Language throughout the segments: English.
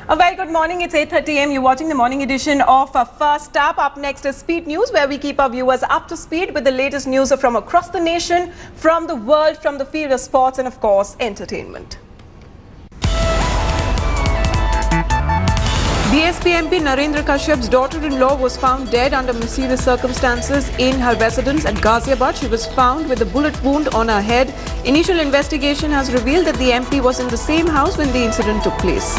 A very good morning. It's 8:30 a.m. You're watching the morning edition of First Up. Up next is Speed News, where we keep our viewers up to speed with the latest news from across the nation, from the world, from the field of sports, and of course, entertainment. BSP MP Narendra Kashyap's daughter-in-law was found dead under mysterious circumstances in her residence at Ghaziabad. She was found with a bullet wound on her head. Initial investigation has revealed that the MP was in the same house when the incident took place.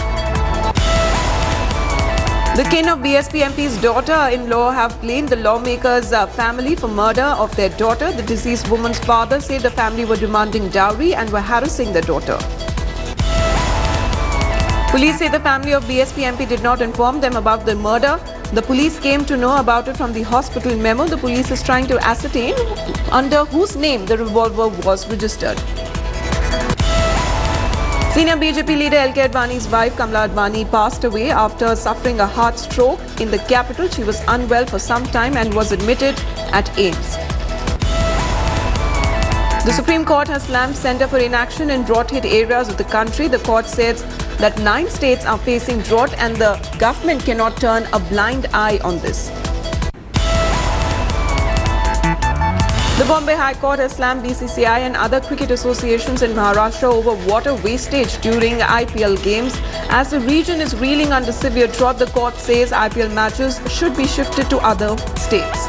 The kin of BSP MP's daughter-in-law have blamed the lawmakers' family for murder of their daughter. The deceased woman's father said the family were demanding dowry and were harassing their daughter. Police say the family of BSP MP did not inform them about the murder. The police came to know about it from the hospital memo. The police is trying to ascertain under whose name the revolver was registered. Senior BJP leader LK Advani's wife Kamala Advani passed away after suffering a heart stroke in the capital. She was unwell for some time and was admitted at AIIMS. The Supreme Court has slammed Centre for Inaction in drought-hit areas of the country. The court says that 9 states are facing drought and the government cannot turn a blind eye on this. The Bombay High Court has slammed BCCI and other cricket associations in Maharashtra over water wastage during IPL games. As the region is reeling under severe drought, the court says IPL matches should be shifted to other states.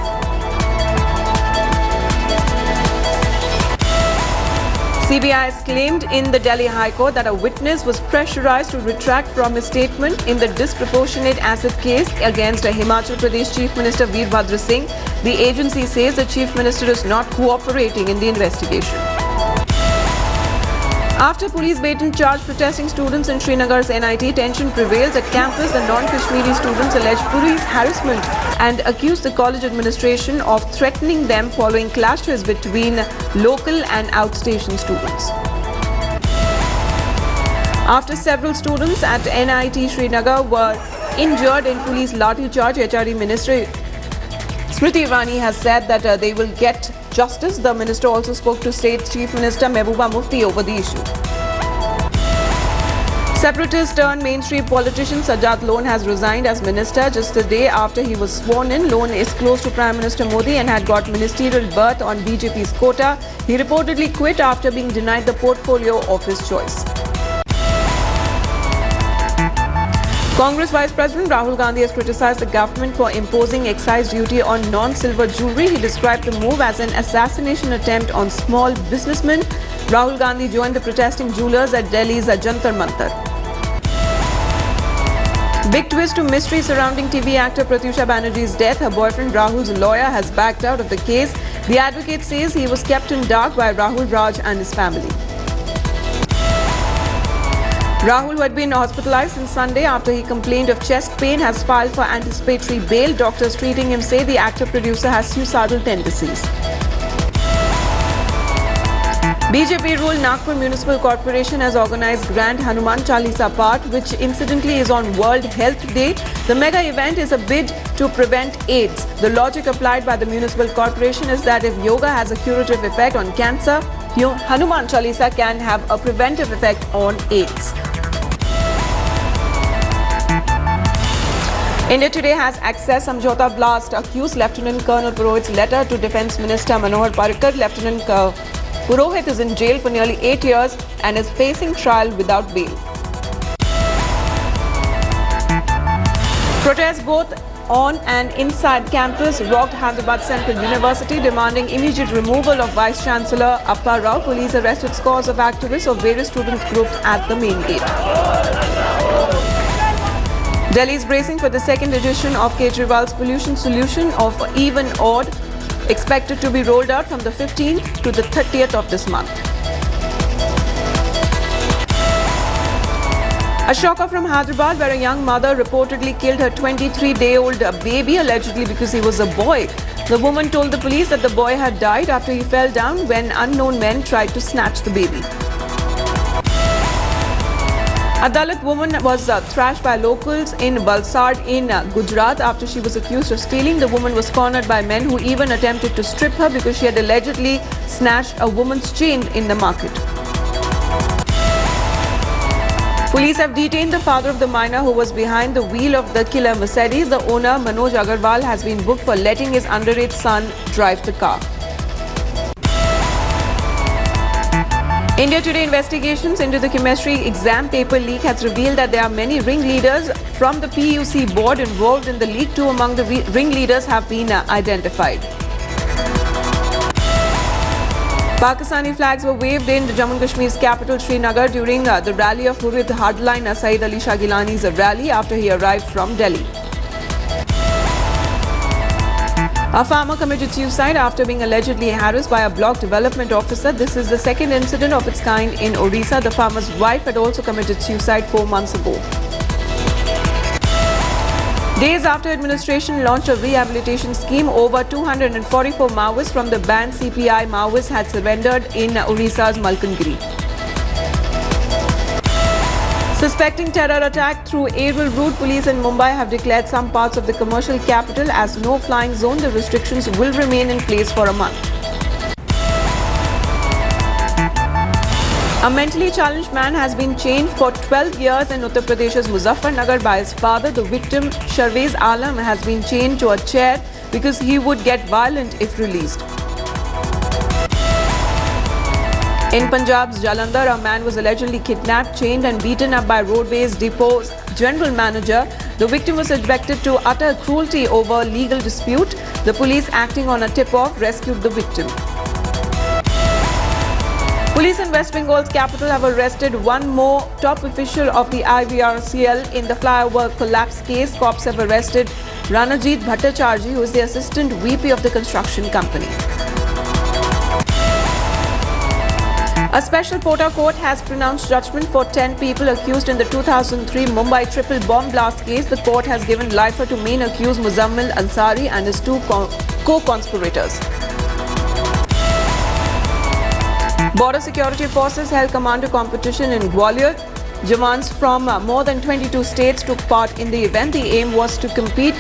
CBI has claimed in the Delhi High Court that a witness was pressurized to retract from his statement in the disproportionate asset case against Himachal Pradesh Chief Minister Veerbhadra Singh. The agency says the Chief Minister is not cooperating in the investigation. After police bait-and charge protesting students in Srinagar's NIT, tension prevails at campus. The non-Kashmiri students allege police harassment and accused the college administration of threatening them following clashes between local and outstation students. After several students at NIT Srinagar were injured in police lathi charge, HRD Minister Smriti Irani has said that they will get justice. The minister also spoke to State Chief Minister Mehbooba Mufti over the issue. Separatist turned mainstream politician Sajjad Lone has resigned as minister just a day after he was sworn in. Lone is close to Prime Minister Modi and had got ministerial berth on BJP's quota. He reportedly quit after being denied the portfolio of his choice. Congress Vice President Rahul Gandhi has criticized the government for imposing excise duty on non-silver jewellery. He described the move as an assassination attempt on small businessmen. Rahul Gandhi joined the protesting jewellers at Delhi's Jantar Mantar. Big twist to mystery surrounding TV actor Pratyusha Banerjee's death. Her boyfriend Rahul's lawyer has backed out of the case. The advocate says he was kept in dark by Rahul Raj and his family. Rahul, who had been hospitalized since Sunday after he complained of chest pain, has filed for anticipatory bail. Doctors treating him say the actor-producer has suicidal tendencies. BJP-ruled Nagpur Municipal Corporation has organized Grand Hanuman Chalisa Path, which incidentally is on World Health Day. The mega event is a bid to prevent AIDS. The logic applied by the Municipal Corporation is that if yoga has a curative effect on cancer, Hanuman Chalisa can have a preventive effect on AIDS. India today has accessed Samjhauta blast accused Lieutenant Colonel Purohit's letter to Defence Minister Manohar Parrikar. Lieutenant Purohit is in jail for nearly 8 years and is facing trial without bail. Protests both on and inside campus rocked Hyderabad Central University, demanding immediate removal of Vice Chancellor Appa Rao. Police arrested scores of activists of various student groups at the main gate. Delhi is bracing for the second edition of Kejriwal's pollution solution of even odd, expected to be rolled out from the 15th to the 30th of this month. A shocker from Hyderabad, where a young mother reportedly killed her 23-day-old baby, allegedly because he was a boy. The woman told the police that the boy had died after he fell down when unknown men tried to snatch the baby. A Dalit woman was thrashed by locals in Valsad in Gujarat after she was accused of stealing. The woman was cornered by men who even attempted to strip her because she had allegedly snatched a woman's chain in the market. Police have detained the father of the minor who was behind the wheel of the killer Mercedes. The owner, Manoj Agarwal, has been booked for letting his underage son drive the car. India Today investigations into the chemistry exam paper leak has revealed that there are many ringleaders from the PUC board involved in the leak. Two among the ringleaders have been identified. Pakistani flags were waved in Jammu and Kashmir's capital Srinagar during the rally of Hurriyat hardliner Saeed Ali Shah Gilani's rally after he arrived from Delhi. A farmer committed suicide after being allegedly harassed by a block development officer. This is the second incident of its kind in Odisha. The farmer's wife had also committed suicide 4 months ago. Days after administration launched a rehabilitation scheme, over 244 Maoists from the banned CPI Maoists had surrendered in Odisha's Malkangiri. Suspecting terror attack through aerial route, police in Mumbai have declared some parts of the commercial capital as no flying zone. The restrictions will remain in place for a month. A mentally challenged man has been chained for 12 years in Uttar Pradesh's Muzaffarnagar by his father. The victim, Sharvez Alam, has been chained to a chair because he would get violent if released. In Punjab's Jalandhar, a man was allegedly kidnapped, chained and beaten up by Roadways Depot's general manager. The victim was subjected to utter cruelty over legal dispute. The police, acting on a tip-off, rescued the victim. Police in West Bengal's capital have arrested one more top official of the IVRCL in the flyover collapse case. Cops have arrested Ranajit Bhattacharjee, who is the assistant VP of the construction company. A special Pota court has pronounced judgment for 10 people accused in the 2003 Mumbai triple bomb blast case. The court has given lifer to main accused Muzammil Ansari and his two co-conspirators. Border security forces held commando competition in Gwalior. Jawans from more than 22 states took part in the event. The aim was to compete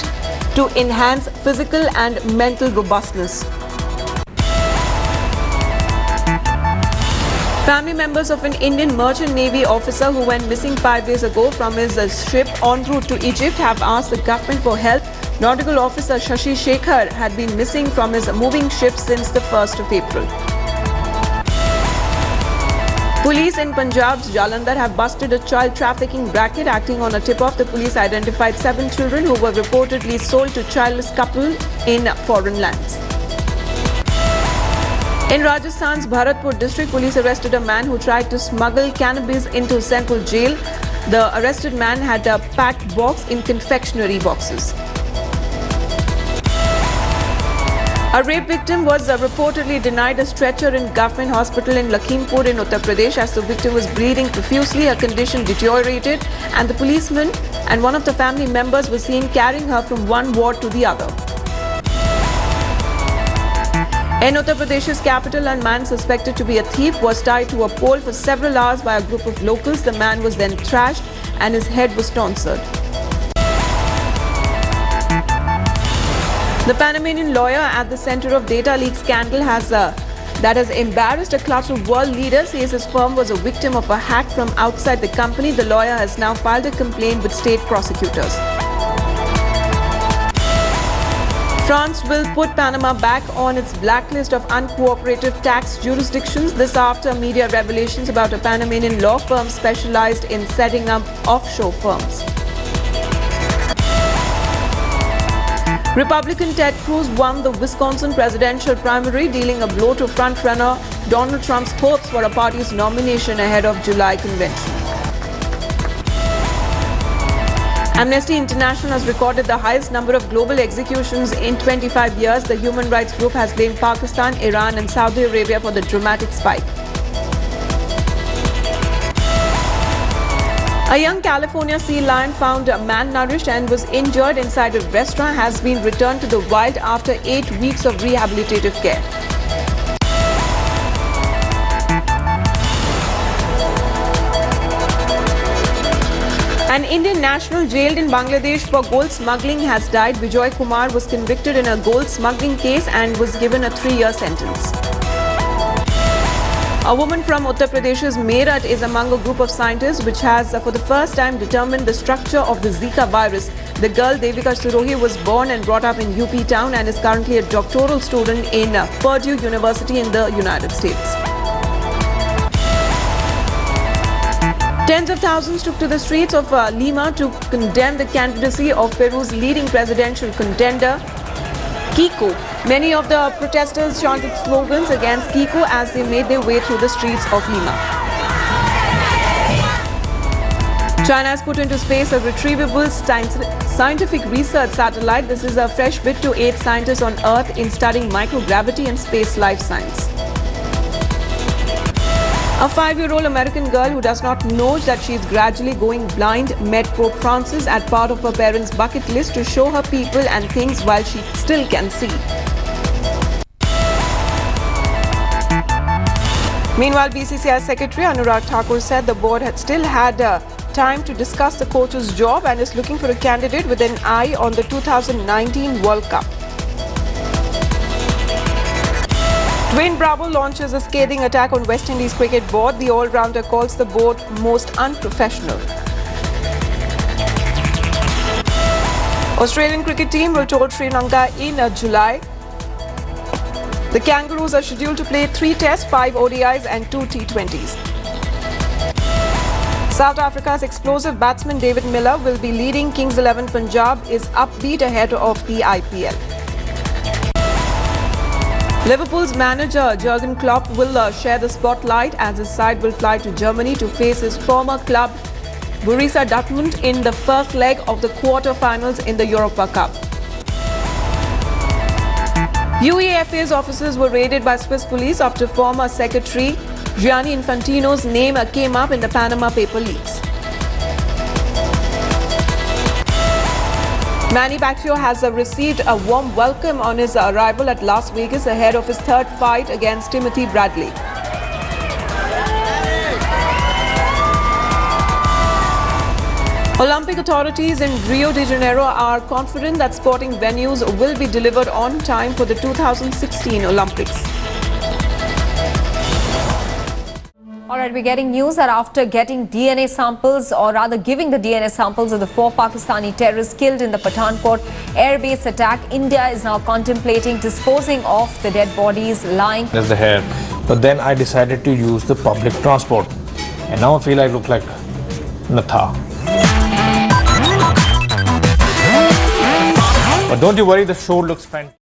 to enhance physical and mental robustness. Family members of an Indian Merchant Navy officer who went missing 5 days ago from his ship en route to Egypt have asked the government for help. Nautical officer Shashi Shekhar had been missing from his moving ship since the 1st of April. Police in Punjab's Jalandhar have busted a child trafficking racket. Acting on a tip-off, the police identified 7 children who were reportedly sold to childless couple in foreign lands. In Rajasthan's Bharatpur district, police arrested a man who tried to smuggle cannabis into central jail. The arrested man had a packed box in confectionery boxes. A rape victim was reportedly denied a stretcher in government hospital in Lakhimpur in Uttar Pradesh as the victim was bleeding profusely. Her condition deteriorated and the policeman and one of the family members were seen carrying her from one ward to the other. In Uttar Pradesh's capital, a man suspected to be a thief was tied to a pole for several hours by a group of locals. The man was then thrashed and his head was tonsured. The Panamanian lawyer at the center of data leak scandal that has embarrassed a clutch of world leaders says his firm was a victim of a hack from outside the company. The lawyer has now filed a complaint with state prosecutors. France will put Panama back on its blacklist of uncooperative tax jurisdictions. This after media revelations about a Panamanian law firm specialized in setting up offshore firms. Republican Ted Cruz won the Wisconsin presidential primary, dealing a blow to frontrunner Donald Trump's hopes for a party's nomination ahead of July convention. Amnesty International has recorded the highest number of global executions in 25 years. The human rights group has blamed Pakistan, Iran and Saudi Arabia for the dramatic spike. A young California sea lion found malnourished and was injured inside a restaurant has been returned to the wild after 8 weeks of rehabilitative care. An Indian national jailed in Bangladesh for gold smuggling has died. Vijay Kumar was convicted in a gold smuggling case and was given a 3-year sentence. A woman from Uttar Pradesh's Meerut is among a group of scientists which has for the first time determined the structure of the Zika virus. The girl Devika Surohi was born and brought up in UP town and is currently a doctoral student in Purdue University in the United States. Tens of thousands took to the streets of Lima to condemn the candidacy of Peru's leading presidential contender, Kiko. Many of the protesters chanted slogans against Kiko as they made their way through the streets of Lima. China has put into space a retrievable scientific research satellite. This is a fresh bid to aid scientists on Earth in studying microgravity and space life science. A 5-year-old American girl who does not know that she is gradually going blind met Pope Francis as part of her parents' bucket list to show her people and things while she still can see. Meanwhile, BCCI Secretary Anurag Thakur said the board had still had time to discuss the coach's job and is looking for a candidate with an eye on the 2019 World Cup. Dwayne Bravo launches a scathing attack on West Indies cricket board. The all-rounder calls the board most unprofessional. Australian cricket team will tour Sri Lanka in July. The Kangaroos are scheduled to play 3 tests, 5 ODIs and 2 T20s. South Africa's explosive batsman David Miller will be leading Kings 11 Punjab is upbeat ahead of the IPL. Liverpool's manager Jurgen Klopp will share the spotlight as his side will fly to Germany to face his former club Borussia Dortmund in the first leg of the quarter-finals in the Europa Cup. UEFA's offices were raided by Swiss police after former secretary Gianni Infantino's name came up in the Panama paper leaks. Manny Pacquiao has received a warm welcome on his arrival at Las Vegas ahead of his third fight against Timothy Bradley. Olympic authorities in Rio de Janeiro are confident that sporting venues will be delivered on time for the 2016 Olympics. Alright, we're getting news that after getting DNA samples, or rather giving the DNA samples of the 4 Pakistani terrorists killed in the Pathankot airbase attack, India is now contemplating disposing of the dead bodies lying. There's the hair. But then I decided to use the public transport. And now I feel I look like Natha. But don't you worry, the show looks fantastic.